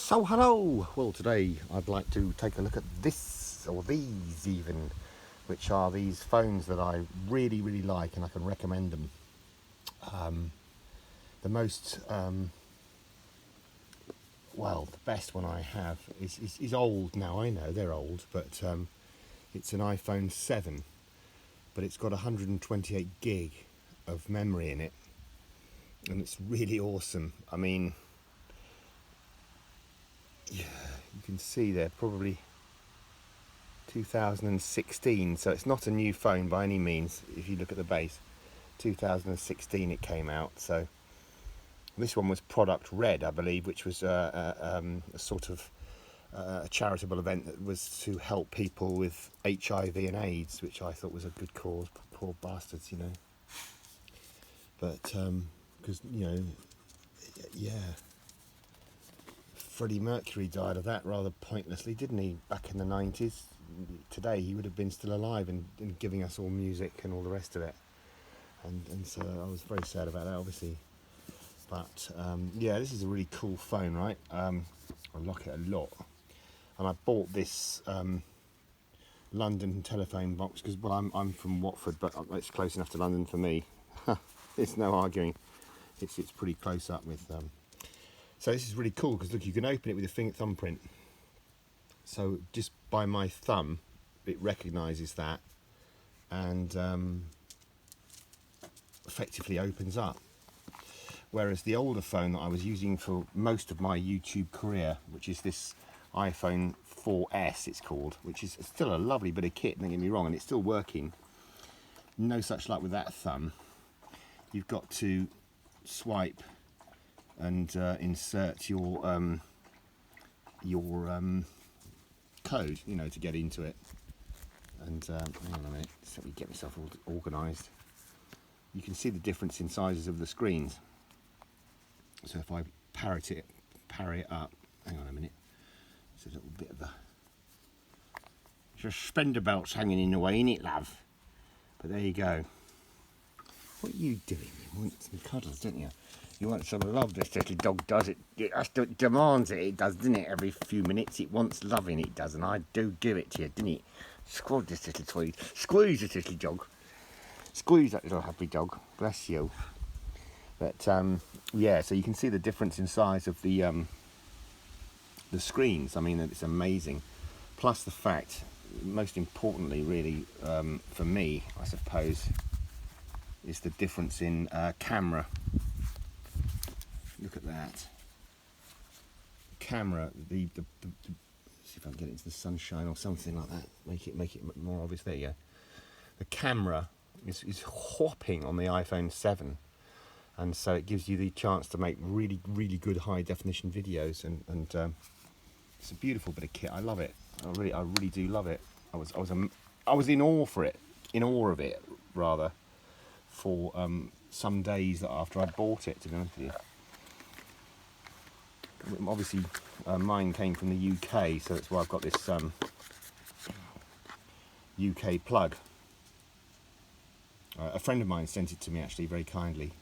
So hello! Well, today I'd like to take a look at this, or these even, which are these phones that I really like and I can recommend them. The most, the best one I have is old now. I know they're old, but it's an iPhone 7, but it's got 128 gig of memory in it, and it's really awesome. I mean, yeah, you can see there probably 2016, so it's not a new phone by any means. If you look at the base, 2016 it came out. So this one was Product Red, I believe, which was a sort of a charitable event that was to help people with HIV and AIDS, which I thought was a good cause. Poor bastards, you know. But because yeah, Freddie Mercury died of that rather pointlessly, didn't he, back in the 90s? Today he would have been still alive and giving us all music and all the rest of it. And so I was very sad about that, obviously. But yeah, this is a really cool phone, right? I like it a lot. And I bought this London telephone box because, well, I'm from Watford, but it's close enough to London for me. There's no arguing. It's pretty close up with. So this is really cool because look, you can open it with your thumbprint. So just by my thumb, it recognises that and effectively opens up. Whereas the older phone that I was using for most of my YouTube career, which is this iPhone 4S it's called, which is still a lovely bit of kit, don't get me wrong, and it's still working. No such luck with that thumb. You've got to swipe and insert your code, you know, to get into it. And hang on a minute, just let me get myself all organised. You can see the difference in sizes of the screens. So if I parry it up, hang on a minute, it's a little bit of a suspender belts hanging in the way, innit, love? But there you go. What are you doing? You want some cuddles, don't you? You want some love, this little dog does. It demands it, it does, doesn't it? Every few minutes it wants loving, it does, and I do give it to you, didn't it? Squad this little toy, squeeze this little dog. Squeeze that little happy dog, bless you. But yeah, so you can see the difference in size of the screens. I mean, it's amazing. Plus the fact, most importantly, really, for me, I suppose, is the difference in camera. Look at that. Camera, the see if I can get it into the sunshine or something like that. Make it more obvious. There you go. The camera is whopping on the iPhone 7. And so it gives you the chance to make really good high definition videos, and it's a beautiful bit of kit. I love it. I really do love it. I was in awe of it rather, for some days after I bought it, to be honest with you. Obviously, mine came from the UK, so that's why I've got this UK plug. A friend of mine sent it to me, actually, very kindly.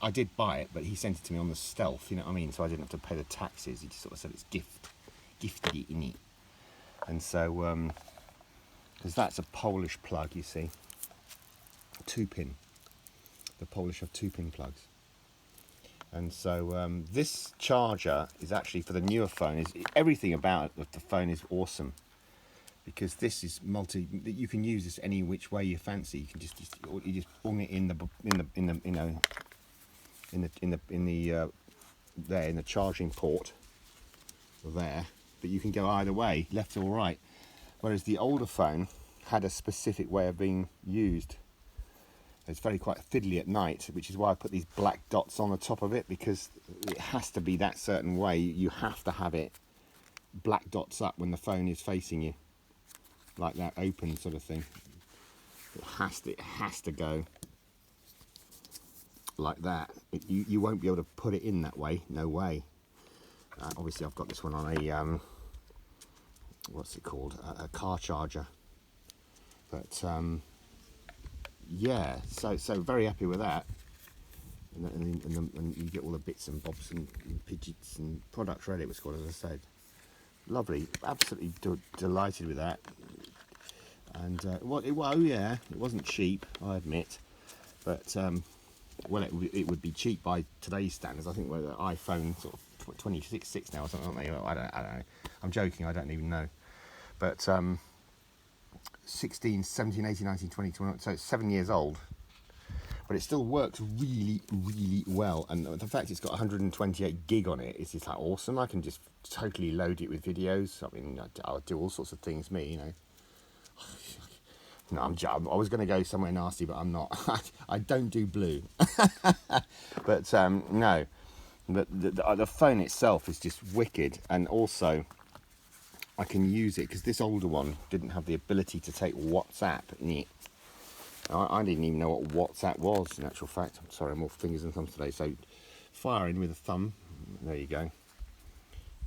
I did buy it, but he sent it to me on the stealth, you know what I mean? So I didn't have to pay the taxes. He just sort of said it's gifted it, innit? And so, because that's a Polish plug, you see, 2-pin. The Polish have 2-pin plugs. And so this charger is actually for the newer phone. Everything about it, the phone is awesome, because this is you can use this any which way you fancy. You can just bung it in the charging port there, but you can go either way, left or right. Whereas the older phone had a specific way of being used. It's quite fiddly at night, which is why I put these black dots on the top of it, because it has to be that certain way. You have to have it black dots up when the phone is facing you, like that open sort of thing. It has to go like that. You won't be able to put it in that way, no way. Obviously I've got this one on a what's it called, a car charger, but yeah, so very happy with that. and you get all the bits and bobs and pidgets and products ready. It was called, as I said. Lovely, absolutely delighted with that. And well, yeah, it wasn't cheap, I admit, but well, it would be cheap by today's standards. I think we're the iPhone sort of 26 now or something, aren't they? I don't know. I'm joking. I don't even know. But 16, 17, 18, 19, 20, 21, so it's 7 years old. But it still works really, really well. And the fact it's got 128 gig on it is just like awesome. I can just totally load it with videos. I mean, I'll do all sorts of things, you know. No, I was going to go somewhere nasty, but I'm not. I don't do blue. But no, the phone itself is just wicked. And also, I can use it because this older one didn't have the ability to take WhatsApp in it. I didn't even know what WhatsApp was, in actual fact. I'm sorry, I'm all fingers and thumbs today. So, fire in with a thumb. There you go.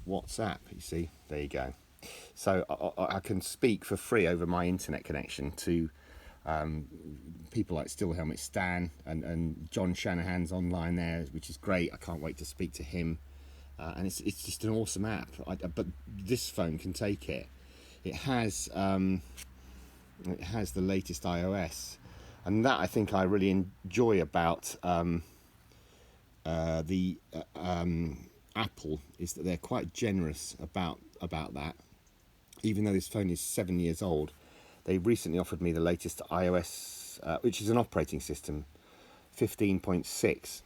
WhatsApp, you see. There you go. So, I can speak for free over my internet connection to people like Still Helmet Stan and John Shanahan's online there, which is great. I can't wait to speak to him. And it's just an awesome app. But this phone can take it. It has the latest iOS. And that I think I really enjoy about Apple is that they're quite generous about that. Even though this phone is 7 years old, they recently offered me the latest iOS, which is an operating system, 15.6,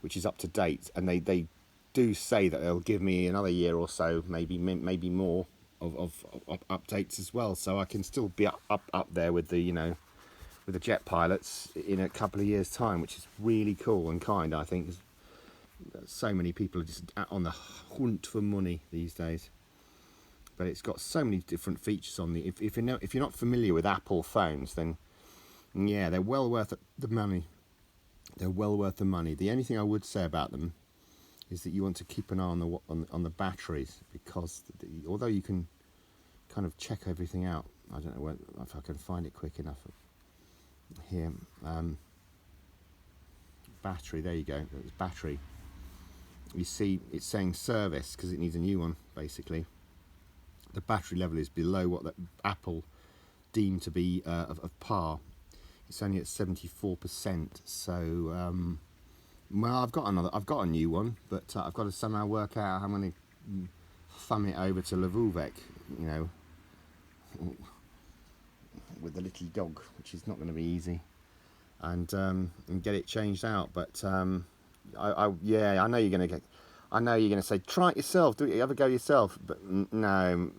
which is up to date. And they do say that they'll give me another year or so, maybe more of updates as well. So I can still be up there with the, you know, with the jet pilots in a couple of years' time, which is really cool and kind, I think. So many people are just on the hunt for money these days. But it's got so many different features on the. If you're not familiar with Apple phones, then yeah, they're well worth the money. They're well worth the money. The only thing I would say about them is that you want to keep an eye on the batteries, because although you can kind of check everything out, I don't know if I can find it quick enough. Here, battery, there you go, it's battery. You see it's saying service because it needs a new one, basically. The battery level is below what Apple deemed to be of par. It's only at 74%, so well, I've got a new one, but I've got to somehow work out how I'm going to thumb it over to Lvovec, you know, with the little dog, which is not going to be easy, and get it changed out. But yeah, I know you're going to say try it yourself, do it, have a go yourself. But no,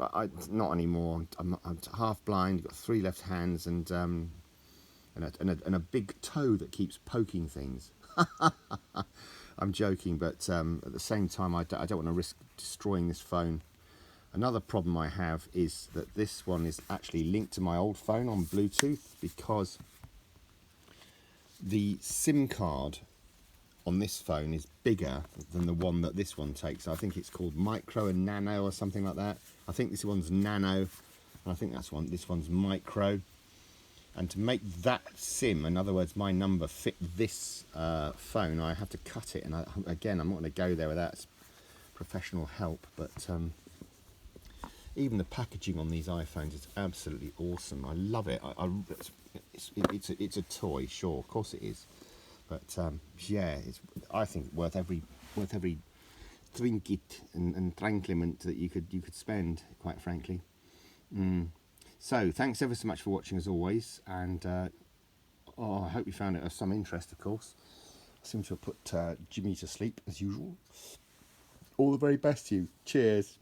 not anymore. I'm half blind, got 3 left hands, and a big toe that keeps poking things. I'm joking, but at the same time, I don't want to risk destroying this phone. Another problem I have is that this one is actually linked to my old phone on Bluetooth, because the SIM card on this phone is bigger than the one that this one takes. I think it's called Micro and Nano or something like that. I think this one's Nano, and I think this one's Micro. And to make that SIM, in other words, my number, fit this phone, I have to cut it. And again, I'm not going to go there without professional help, but even the packaging on these iPhones is absolutely awesome. I love it. It's a toy, sure, of course it is, but yeah, I think worth every trinket and tranquillement that you could spend, quite frankly. So thanks ever so much for watching, as always, and I hope you found it of some interest. Of course, I seem to have put Jimmy to sleep as usual. All the very best to you. Cheers.